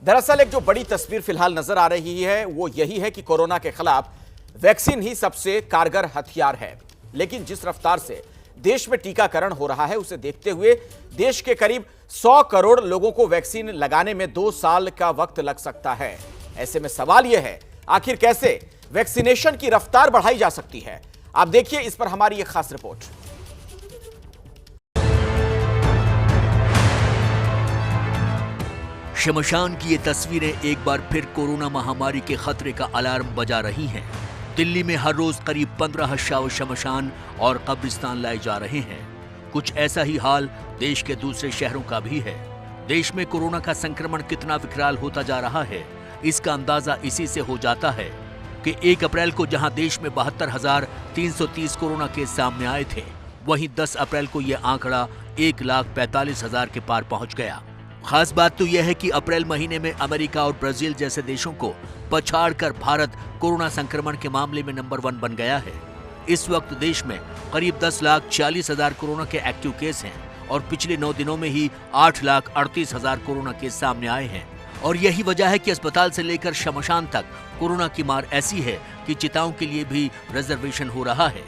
दरअसल एक जो बड़ी तस्वीर फिलहाल नजर आ रही है वो यही है कि कोरोना के खिलाफ वैक्सीन ही सबसे कारगर हथियार है। लेकिन जिस रफ्तार से देश में टीकाकरण हो रहा है उसे देखते हुए देश के करीब 100 करोड़ लोगों को वैक्सीन लगाने में 2 साल का वक्त लग सकता है। ऐसे में सवाल यह है आखिर कैसे वैक्सीनेशन की रफ्तार बढ़ाई जा सकती है। आप देखिए इस पर हमारी एक खास रिपोर्ट। शमशान की ये तस्वीरें एक बार फिर कोरोना महामारी के खतरे का अलार्म बजा रही हैं। दिल्ली में हर रोज करीब 15 शव शमशान और कब्रिस्तान लाए जा रहे हैं। कुछ ऐसा ही हाल देश के दूसरे शहरों का भी है। देश में कोरोना का संक्रमण कितना विकराल होता जा रहा है, इसका अंदाजा इसी से हो जाता है कि 1 अप्रैल को जहां देश में 72,330 कोरोना केस सामने आए थे, वहीं 10 अप्रैल को यह आंकड़ा 1,45,000 के पार पहुंच गया। खास बात तो यह है कि अप्रैल महीने में अमेरिका और ब्राजील जैसे देशों को पछाड़कर भारत कोरोना संक्रमण के मामले में नंबर 1 बन गया है। इस वक्त देश में करीब 10,40,000 कोरोना के एक्टिव केस हैं और पिछले 9 दिनों में ही 8,38,000 कोरोना केस सामने आए हैं। और यही वजह है कि अस्पताल से लेकर शमशान तक कोरोना की मार ऐसी है कि चिताओं के लिए भी रिजर्वेशन हो रहा है।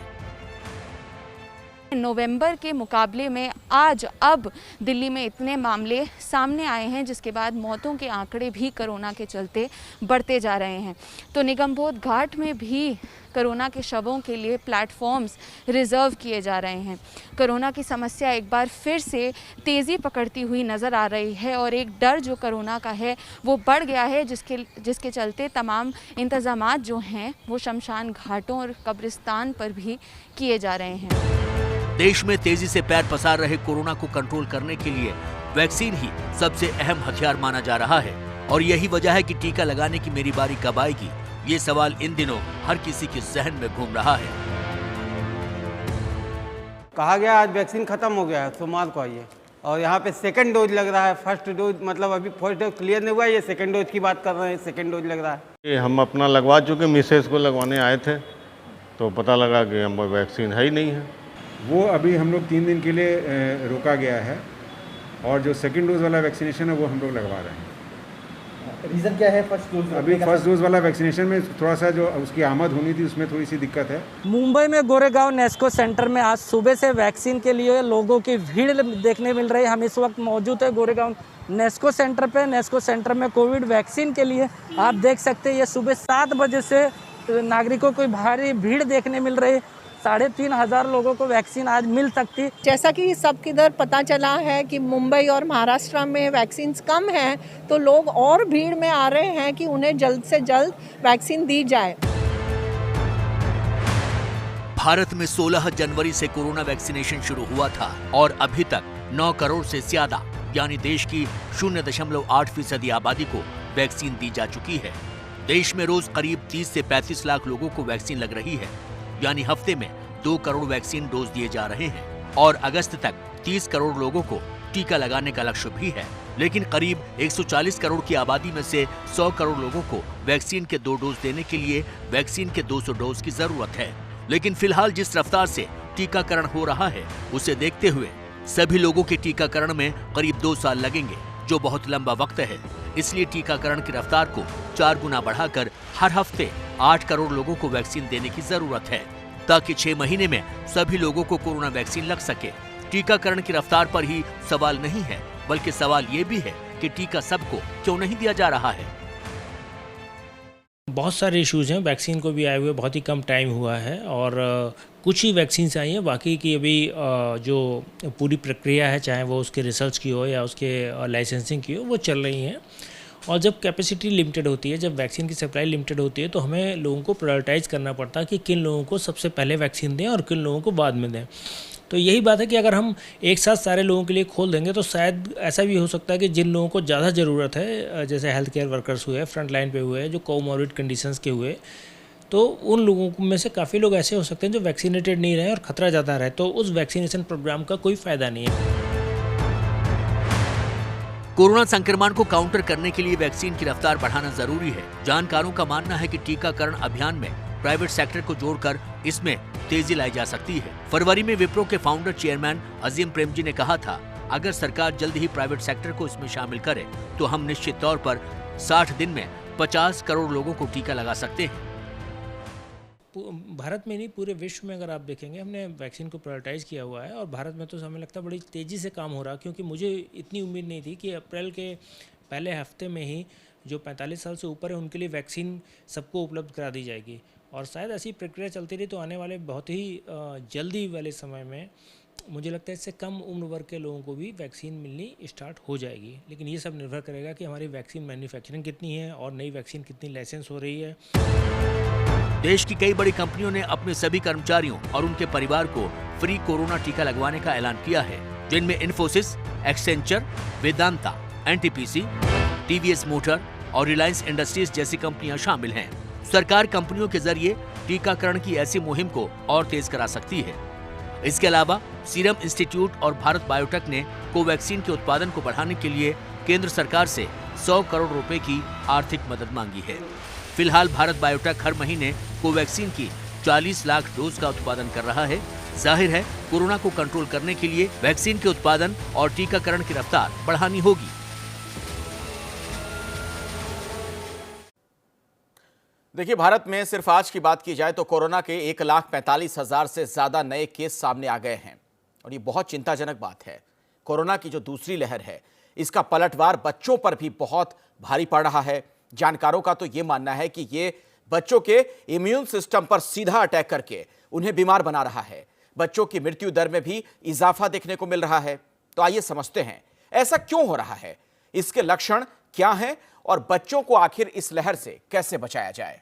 नवंबर के मुकाबले में आज अब दिल्ली में इतने मामले सामने आए हैं, जिसके बाद मौतों के आंकड़े भी कोरोना के चलते बढ़ते जा रहे हैं। तो निगमबोध घाट में भी कोरोना के शवों के लिए प्लेटफॉर्म्स रिजर्व किए जा रहे हैं। कोरोना की समस्या एक बार फिर से तेज़ी पकड़ती हुई नज़र आ रही है और एक डर जो कोरोना का है वो बढ़ गया है, जिसके चलते तमाम इंतज़ामात जो हैं वो शमशान घाटों और कब्रिस्तान पर भी किए जा रहे हैं। देश में तेजी से पैर पसार रहे कोरोना को कंट्रोल करने के लिए वैक्सीन ही सबसे अहम हथियार माना जा रहा है। और यही वजह है कि टीका लगाने की मेरी बारी कब आएगी, ये सवाल इन दिनों हर किसी के जहन में घूम रहा है। कहा गया आज वैक्सीन खत्म हो गया है, सोमवार को आइए। और यहाँ पे सेकंड डोज लग रहा है, फर्स्ट डोज मतलब अभी फर्स्ट डोज क्लियर नहीं हुआ है, ये सेकंड डोज की बात कर रहे हैं, सेकंड डोज लग रहा है। हम अपना लगवा चुके, मिसेज को लगवाने आए थे तो पता लगा कि हम वैक्सीन है ही नहीं है। वो अभी हम लोग 3 दिन के लिए रोका गया है और जो सेकंड डोज वाला वैक्सीनेशन है वो हम लोग लगवा रहे हैं। रीज़न क्या है फर्स्ट डोज? अभी फर्स्ट डोज वाला वैक्सीनेशन में थोड़ा सा जो उसकी आमद होनी थी उसमें थोड़ी सी दिक्कत है। मुंबई में गोरेगांव नेस्को सेंटर में आज सुबह से वैक्सीन के लिए लोगों की भीड़ देखने मिल रही है। हम इस वक्त मौजूद है गोरेगांव नेस्को सेंटर पे। नेस्को सेंटर में कोविड वैक्सीन के लिए आप देख सकते हैं ये सुबह 7 बजे से नागरिकों को भारी भीड़ देखने मिल रही है। 3,500 लोगों को वैक्सीन आज मिल सकती। जैसा कि सब किधर पता चला है कि मुंबई और महाराष्ट्र में वैक्सीन कम है, तो लोग और भीड़ में आ रहे हैं कि उन्हें जल्द से जल्द वैक्सीन दी जाए। भारत में 16 जनवरी से कोरोना वैक्सीनेशन शुरू हुआ था और अभी तक 9 करोड़ से ज्यादा यानी देश की 0.8% आबादी को वैक्सीन दी जा चुकी है। देश में रोज करीब 30 से 35 लाख लोगों को वैक्सीन लग रही है, यानी हफ्ते में 2 करोड़ वैक्सीन डोज दिए जा रहे हैं। और अगस्त तक 30 करोड़ लोगों को टीका लगाने का लक्ष्य भी है। लेकिन करीब 140 करोड़ की आबादी में से 100 करोड़ लोगों को वैक्सीन के 2 डोज देने के लिए वैक्सीन के 200 डोज की जरूरत है। लेकिन फिलहाल जिस रफ्तार से टीकाकरण हो रहा है उसे देखते हुए सभी लोगों के टीकाकरण में करीब 2 साल लगेंगे, जो बहुत लंबा वक्त है। इसलिए टीकाकरण की रफ्तार को 4 गुना बढ़ाकर हर हफ्ते 8 करोड़ लोगों को वैक्सीन देने की जरूरत है, ताकि 6 महीने में सभी लोगों को कोरोना वैक्सीन लग सके। टीकाकरण की रफ्तार पर ही सवाल नहीं है, बल्कि सवाल ये भी है कि टीका सबको क्यों नहीं दिया जा रहा है। बहुत सारे इश्यूज हैं। वैक्सीन को भी आए हुए बहुत ही कम टाइम हुआ है और कुछ ही वैक्सीन आई हैं। बाकी की अभी जो पूरी प्रक्रिया है, चाहे वो उसके रिसर्च की हो या उसके लाइसेंसिंग की हो, वो चल रही हैं। और जब कैपेसिटी लिमिटेड होती है, जब वैक्सीन की सप्लाई लिमिटेड होती है, तो हमें लोगों को प्रायोरिटाइज करना पड़ता है कि किन लोगों को सबसे पहले वैक्सीन दें और किन लोगों को बाद में दें। तो यही बात है कि अगर हम एक साथ सारे लोगों के लिए खोल देंगे तो शायद ऐसा भी हो सकता है कि जिन लोगों को ज़्यादा ज़रूरत है, जैसे हेल्थ केयर वर्कर्स हुए, फ्रंट लाइन पे हुए, जो कोमॉर्बिड कंडीशंस के हुए, तो उन लोगों में से काफ़ी लोग ऐसे हो सकते हैं जो वैक्सीनेटेड नहीं रहे और ख़तरा ज़्यादा रहे, तो उस वैक्सीनेशन प्रोग्राम का कोई फ़ायदा नहीं है। कोरोना संक्रमण को काउंटर करने के लिए वैक्सीन की रफ्तार बढ़ाना जरूरी है। जानकारों का मानना है कि टीकाकरण अभियान में प्राइवेट सेक्टर को जोड़कर इसमें तेजी लाई जा सकती है। फरवरी में विप्रो के फाउंडर चेयरमैन अजीम प्रेमजी ने कहा था, अगर सरकार जल्द ही प्राइवेट सेक्टर को इसमें शामिल करे तो हम निश्चित तौर पर 60 दिन में 50 करोड़ लोगों को टीका लगा सकते हैं। भारत में नहीं, पूरे विश्व में अगर आप देखेंगे, हमने वैक्सीन को प्रायोरिटाइज़ किया हुआ है और भारत में तो हमें लगता है बड़ी तेज़ी से काम हो रहा है, क्योंकि मुझे इतनी उम्मीद नहीं थी कि अप्रैल के पहले हफ्ते में ही जो 45 साल से ऊपर है उनके लिए वैक्सीन सबको उपलब्ध करा दी जाएगी। और शायद ऐसी प्रक्रिया चलती रही तो आने वाले बहुत ही जल्दी वाले समय में मुझे लगता है इससे कम उम्र वर्ग के लोगों को भी वैक्सीन मिलनी स्टार्ट हो जाएगी। लेकिन ये सब निर्भर करेगा कि हमारी वैक्सीन मैन्युफैक्चरिंग कितनी है और नई वैक्सीन कितनी लाइसेंस हो रही है। देश की कई बड़ी कंपनियों ने अपने सभी कर्मचारियों और उनके परिवार को फ्री कोरोना टीका लगवाने का ऐलान किया है, जिनमें Infosys, Accenture, Vedanta, NTPC, TVS motor और रिलायंस इंडस्ट्रीज जैसी कंपनियां शामिल हैं। सरकार कंपनियों के जरिए टीकाकरण की ऐसी मुहिम को और तेज करा सकती है। इसके अलावा सीरम इंस्टीट्यूट और भारत बायोटेक ने कोवैक्सीन के उत्पादन को बढ़ाने के लिए केंद्र सरकार से 100 करोड़ रुपए की आर्थिक मदद मांगी है। फिलहाल भारत बायोटेक हर महीने कोवैक्सीन की 40 लाख डोज का उत्पादन कर रहा है। जाहिर है कोरोना को कंट्रोल करने के लिए वैक्सीन के उत्पादन और टीकाकरण की रफ्तार बढ़ानी होगी। देखिए, भारत में सिर्फ आज की बात की जाए तो कोरोना के 1,45,000 से ज्यादा नए केस सामने आ गए हैं और ये बहुत चिंताजनक बात है। कोरोना की जो दूसरी लहर है, इसका पलटवार बच्चों पर भी बहुत भारी पड़ रहा है। जानकारों का तो ये मानना है कि ये बच्चों के इम्यून सिस्टम पर सीधा अटैक करके उन्हें बीमार बना रहा है। बच्चों की मृत्यु दर में भी इजाफा देखने को मिल रहा है। तो आइए समझते हैं ऐसा क्यों हो रहा है, इसके लक्षण क्या हैं और बच्चों को आखिर इस लहर से कैसे बचाया जाए।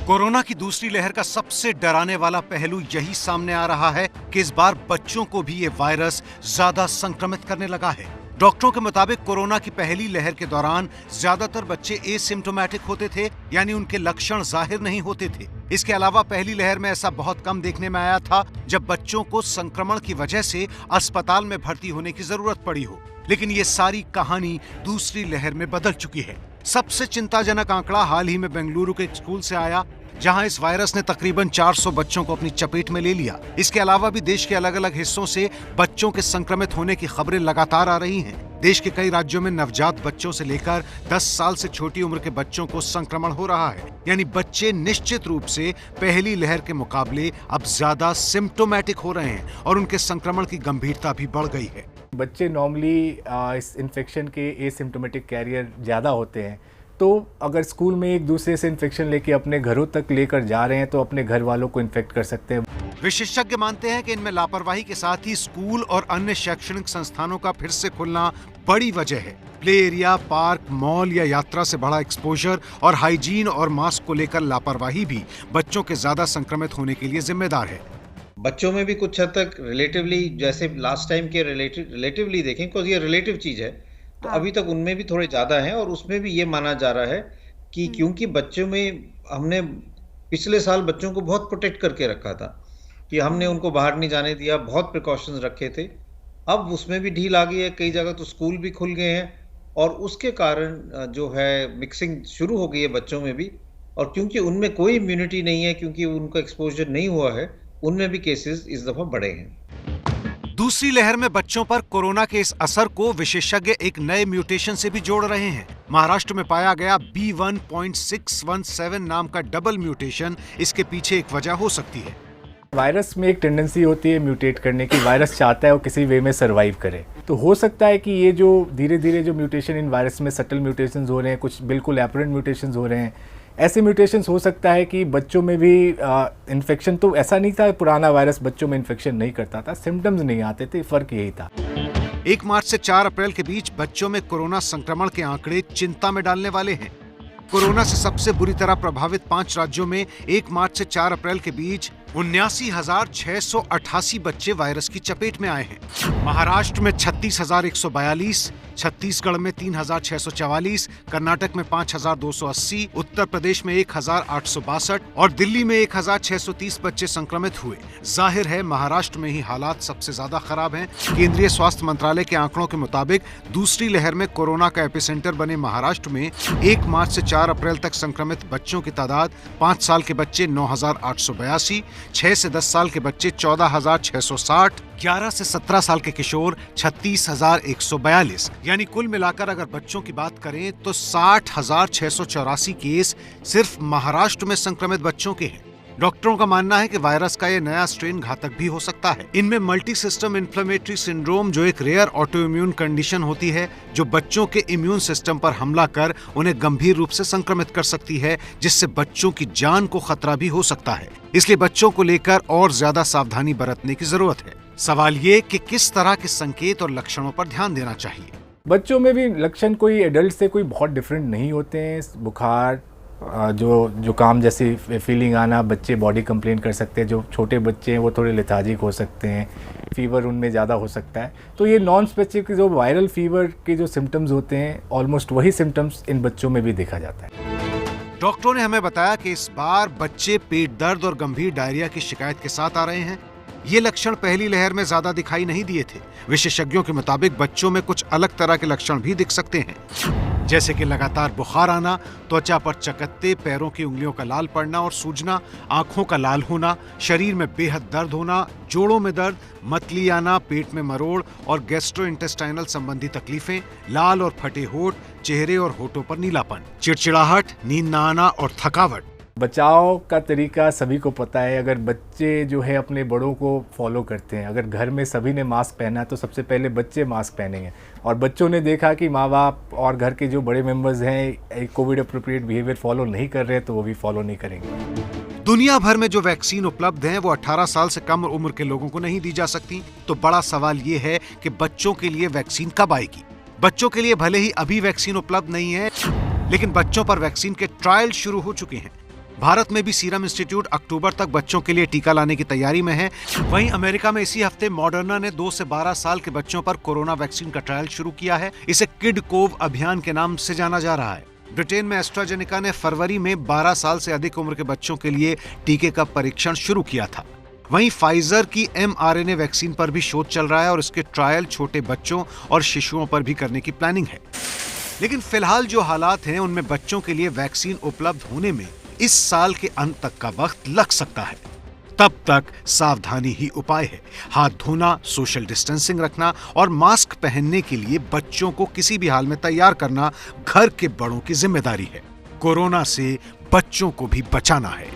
कोरोना की दूसरी लहर का सबसे डराने वाला पहलू यही सामने आ रहा है कि इस बार बच्चों को भी ये वायरस ज्यादा संक्रमित करने लगा है। डॉक्टरों के मुताबिक कोरोना की पहली लहर के दौरान ज्यादातर बच्चे एसिम्प्टोमेटिक होते थे, यानी उनके लक्षण जाहिर नहीं होते थे। इसके अलावा पहली लहर में ऐसा बहुत कम देखने में आया था जब बच्चों को संक्रमण की वजह से अस्पताल में भर्ती होने की जरूरत पड़ी हो। लेकिन ये सारी कहानी दूसरी लहर में बदल चुकी है। सबसे चिंताजनक आंकड़ा हाल ही में बेंगलुरु के एक स्कूल से आया, जहां इस वायरस ने तकरीबन 400 बच्चों को अपनी चपेट में ले लिया। इसके अलावा भी देश के अलग अलग हिस्सों से बच्चों के संक्रमित होने की खबरें लगातार आ रही हैं। देश के कई राज्यों में नवजात बच्चों से लेकर 10 साल से छोटी उम्र के बच्चों को संक्रमण हो रहा है। यानी बच्चे निश्चित रूप से पहली लहर के मुकाबले अब ज्यादा सिम्प्टोमेटिक हो रहे हैं और उनके संक्रमण की गंभीरता भी बढ़ गई है। बच्चे नॉर्मली इस इन्फेक्शन के एसिम्प्टोमेटिक कैरियर ज़्यादा होते हैं, तो अगर स्कूल में एक दूसरे से इन्फेक्शन लेके अपने घरों तक लेकर जा रहे हैं तो अपने घर वालों को इन्फेक्ट कर सकते हैं। विशेषज्ञ मानते हैं कि इनमें लापरवाही के साथ ही स्कूल और अन्य शैक्षणिक संस्थानों का फिर से खुलना बड़ी वजह है। प्ले एरिया, पार्क, मॉल या यात्रा से बड़ा एक्सपोजर और हाइजीन और मास्क को लेकर लापरवाही भी बच्चों के ज्यादा संक्रमित होने के लिए जिम्मेदार है। बच्चों में भी कुछ हद तक रिलेटिवली, जैसे लास्ट टाइम के रिलेटिवली देखें, बिकॉज ये रिलेटिव चीज है, तो अभी तक उनमें भी थोड़े ज़्यादा हैं। और उसमें भी ये माना जा रहा है कि क्योंकि बच्चों में हमने पिछले साल बच्चों को बहुत प्रोटेक्ट करके रखा था कि हमने उनको बाहर नहीं जाने दिया, बहुत प्रिकॉशंस रखे थे। अब उसमें भी ढील आ गई है, कई जगह तो स्कूल भी खुल गए हैं और उसके कारण जो है मिक्सिंग शुरू हो गई है बच्चों में भी। और क्योंकि उनमें कोई इम्यूनिटी नहीं है, क्योंकि उनका एक्सपोजर नहीं हुआ है, उनमें भी केसेस इस दफ़ा बढ़े हैं। दूसरी लहर में बच्चों पर कोरोना के इस असर को विशेषज्ञ एक नए म्यूटेशन से भी जोड़ रहे हैं। महाराष्ट्र में पाया गया B1.617 नाम का डबल म्यूटेशन इसके पीछे एक वजह हो सकती है। वायरस में एक टेंडेंसी होती है म्यूटेट करने की। वायरस चाहता है वो किसी वे में सरवाइव करे, तो हो सकता है कि ये जो धीरे धीरे जो म्यूटेशन इन वायरस में सटल म्यूटेशंस हो रहे हैं, कुछ बिल्कुल एपरेंट म्यूटेशंस हो रहे हैं, ऐसे म्यूटेशंस हो सकता है कि बच्चों में भी इन्फेक्शन, तो ऐसा नहीं था पुराना वायरस बच्चों में इन्फेक्शन नहीं करता था, सिम्टम्स नहीं आते थे, फर्क यही था। 1 मार्च से 4 अप्रैल के बीच बच्चों में कोरोना संक्रमण के आंकड़े चिंता में डालने वाले हैं। कोरोना से सबसे बुरी तरह प्रभावित 5 राज्यों में 1 मार्च से 4 अप्रैल के बीच 79,688 बच्चे वायरस की चपेट में आए हैं। महाराष्ट्र में 36,142, छत्तीसगढ़ में 3,644, कर्नाटक में 5,280, उत्तर प्रदेश में 1,862 और दिल्ली में 1,630 बच्चे संक्रमित हुए। जाहिर है महाराष्ट्र में ही हालात सबसे ज्यादा खराब हैं। केंद्रीय स्वास्थ्य मंत्रालय के आंकड़ों के मुताबिक दूसरी लहर में कोरोना का एपिसेंटर बने महाराष्ट्र में 1 मार्च से 4 अप्रैल तक संक्रमित बच्चों की तादाद 5 साल के बच्चे 9,882, 6 से 10 साल के बच्चे 14,660, 11 से 17 साल के किशोर 36,142। यानी कुल मिलाकर अगर बच्चों की बात करें तो 60,684 केस सिर्फ महाराष्ट्र में संक्रमित बच्चों के हैं। डॉक्टरों का मानना है कि वायरस का ये नया स्ट्रेन घातक भी हो सकता है। इनमें मल्टी सिस्टम इन्फ्लेमेटरी सिंड्रोम, जो एक रेयर ऑटो इम्यून कंडीशन होती है, जो बच्चों के इम्यून सिस्टम पर हमला कर उन्हें गंभीर रूप से संक्रमित कर सकती है, जिससे बच्चों की जान को खतरा भी हो सकता है। इसलिए बच्चों को लेकर और ज्यादा सावधानी बरतने की जरूरत है। सवाल ये कि किस तरह के संकेत और लक्षणों पर ध्यान देना चाहिए। बच्चों में भी लक्षण कोई एडल्ट से कोई बहुत डिफरेंट नहीं होते हैं। बुखार, जो जुकाम जैसी फीलिंग आना, बच्चे बॉडी कंप्लेन कर सकते हैं। जो छोटे बच्चे हैं वो थोड़े लेथार्जिक हो सकते हैं, फीवर उनमें ज़्यादा हो सकता है। तो ये नॉन स्पेसिफिक जो वायरल फीवर के जो सिम्टम्स होते हैं, ऑलमोस्ट वही सिम्टम्स इन बच्चों में भी देखा जाता है। डॉक्टरों ने हमें बताया कि इस बार बच्चे पेट दर्द और गंभीर डायरिया की शिकायत के साथ आ रहे हैं। ये लक्षण पहली लहर में ज्यादा दिखाई नहीं दिए थे। विशेषज्ञों के मुताबिक बच्चों में कुछ अलग तरह के लक्षण भी दिख सकते हैं, जैसे कि लगातार बुखार आना, त्वचा पर चकत्ते, पैरों की उंगलियों का लाल पड़ना और सूजना, आंखों का लाल होना, शरीर में बेहद दर्द होना, जोड़ों में दर्द, मतली आना, पेट में मरोड़ और गैस्ट्रोइंटेस्टाइनल संबंधी तकलीफें, लाल और फटे होठ, चेहरे और होठों पर नीलापन, चिड़चिड़ाहट, नींद न आना और थकावट। बचाव का तरीका सभी को पता है। अगर बच्चे जो है अपने बड़ों को फॉलो करते हैं, अगर घर में सभी ने मास्क पहना तो सबसे पहले बच्चे मास्क पहनेंगे, और बच्चों ने देखा कि माँ बाप और घर के जो बड़े मेंबर्स हैं कोविड अप्रोप्रिएट बिहेवियर फॉलो नहीं कर रहे, तो वो भी फॉलो नहीं करेंगे। दुनिया भर में जो वैक्सीन उपलब्ध हैं वो 18 साल से कम उम्र के लोगों को नहीं दी जा सकती। तो बड़ा सवाल ये है कि बच्चों के लिए वैक्सीन कब आएगी। बच्चों के लिए भले ही अभी वैक्सीन उपलब्ध नहीं है, लेकिन बच्चों पर वैक्सीन के ट्रायल शुरू हो चुके हैं। भारत में भी सीरम इंस्टीट्यूट अक्टूबर तक बच्चों के लिए टीका लाने की तैयारी में है। वहीं अमेरिका में इसी हफ्ते मॉडर्ना ने 2 से 12 साल के बच्चों पर कोरोना वैक्सीन का ट्रायल शुरू किया है। इसे किड कोव अभियान के नाम से जाना जा रहा है। ब्रिटेन में एस्ट्राजेनेका ने फरवरी में 12 साल से अधिक उम्र के बच्चों के लिए टीके का परीक्षण शुरू किया था। वहीं फाइजर की mRNA वैक्सीन पर भी शोध चल रहा है और इसके ट्रायल छोटे बच्चों और शिशुओं पर भी करने की प्लानिंग है। लेकिन फिलहाल जो हालात हैं उनमें बच्चों के लिए वैक्सीन उपलब्ध होने में इस साल के अंत तक का वक्त लग सकता है। तब तक सावधानी ही उपाय है। हाथ धोना, सोशल डिस्टेंसिंग रखना और मास्क पहनने के लिए बच्चों को किसी भी हाल में तैयार करना घर के बड़ों की जिम्मेदारी है। कोरोना से बच्चों को भी बचाना है।